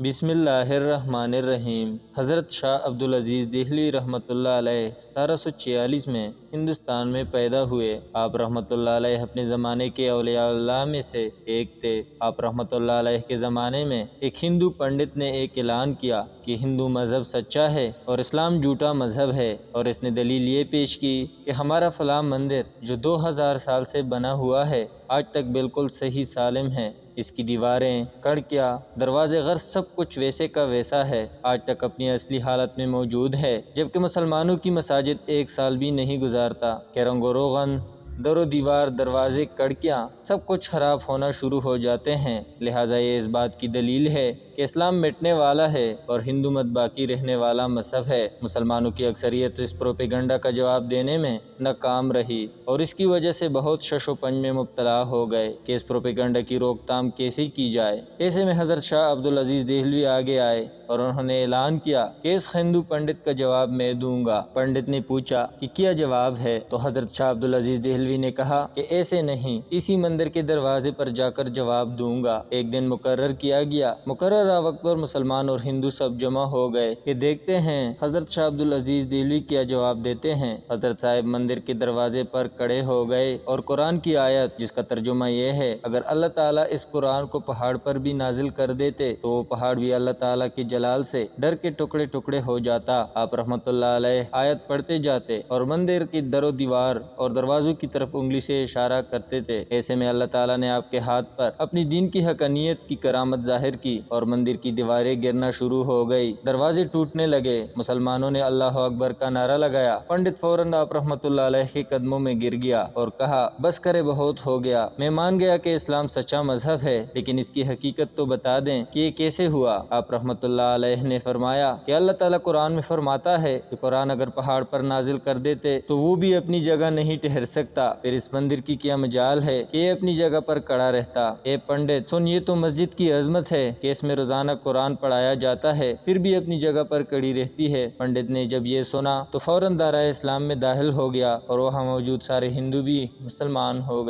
بسم اللہ الرحمن الرحیم۔ حضرت شاہ عبدالعزیز دہلوی رحمۃ اللہ علیہ 1746 میں ہندوستان میں پیدا ہوئے۔ آپ رحمۃ اللہ علیہ اپنے زمانے کے اولیاء اللہ میں سے ایک تھے۔ آپ رحمۃ اللہ علیہ کے زمانے میں ایک ہندو پنڈت نے ایک اعلان کیا کہ ہندو مذہب سچا ہے اور اسلام جھوٹا مذہب ہے، اور اس نے دلیل یہ پیش کی کہ ہمارا فلاں مندر جو 2000 سال سے بنا ہوا ہے آج تک بالکل صحیح سالم ہے۔ اس کی دیواریں، کھڑکیاں، دروازے غرض سب کچھ ویسے کا ویسا ہے، آج تک اپنی اصلی حالت میں موجود ہے، جبکہ مسلمانوں کی مساجد ایک سال بھی نہیں گزارتا کہ رنگ و روغن، در و دیوار، دروازے، کھڑکیاں سب کچھ خراب ہونا شروع ہو جاتے ہیں۔ لہٰذا یہ اس بات کی دلیل ہے کہ اسلام مٹنے والا ہے اور ہندو مت باقی رہنے والا مذہب ہے۔ مسلمانوں کی اکثریت اس پروپیگنڈا کا جواب دینے میں ناکام رہی اور اس کی وجہ سے بہت شش و پنج میں مبتلا ہو گئے کہ اس پروپیگنڈا کی روک تھام کیسے کی جائے۔ ایسے میں حضرت شاہ عبدالعزیز دہلوی آگے آئے اور انہوں نے اعلان کیا کہ اس ہندو پنڈت کا جواب میں دوں گا۔ پنڈت نے پوچھا کہ کیا جواب ہے؟ تو حضرت شاہ عبدالعزیز دہلوی نے کہا کہ ایسے نہیں، اسی مندر کے دروازے پر جا کر جواب دوں گا۔ ایک دن مقرر کیا گیا۔ مقررہ وقت پر مسلمان اور ہندو سب جمع ہو گئے کہ دیکھتے ہیں حضرت شاہ عبدالعزیز دہلوی کیا جواب دیتے ہیں۔ حضرت صاحب مندر کے دروازے پر کھڑے ہو گئے اور قرآن کی آیت جس کا ترجمہ یہ ہے، اگر اللہ تعالیٰ اس قرآن کو پہاڑ پر بھی نازل کر دیتے تو وہ پہاڑ بھی اللہ تعالیٰ کے جلال سے ڈر کے ٹکڑے ٹکڑے ہو جاتا۔ آپ رحمۃ اللہ علیہ آیت پڑھتے جاتے اور مندر کی در و دیوار اور دروازوں کی طرف انگلی سے اشارہ کرتے تھے۔ ایسے میں اللہ تعالیٰ نے آپ کے ہاتھ پر اپنی دین کی حقانیت کی کرامت ظاہر کی اور مندر کی دیواریں گرنا شروع ہو گئی، دروازے ٹوٹنے لگے۔ مسلمانوں نے اللہ اکبر کا نعرہ لگایا۔ پنڈت فوراً آپ رحمۃ اللہ علیہ کے قدموں میں گر گیا اور کہا، بس کرے، بہت ہو گیا، میں مان گیا کہ اسلام سچا مذہب ہے، لیکن اس کی حقیقت تو بتا دیں کہ یہ کیسے ہوا؟ آپ رحمۃ اللہ علیہ نے فرمایا کہ اللہ تعالیٰ قرآن میں فرماتا ہے کہ قرآن اگر پہاڑ پر نازل کر دیتے تو وہ بھی اپنی جگہ نہیں ٹھہر سکتا، پھر اس مندر کی کیا مجال ہے کہ یہ اپنی جگہ پر کھڑا رہتا۔ اے پنڈت سن، یہ تو مسجد کی عظمت ہے کہ اس میں روزانہ قرآن پڑھایا جاتا ہے، پھر بھی اپنی جگہ پر کھڑی رہتی ہے۔ پنڈت نے جب یہ سنا تو فوراً دائرہ اسلام میں داخل ہو گیا اور وہاں موجود سارے ہندو بھی مسلمان ہو گئے۔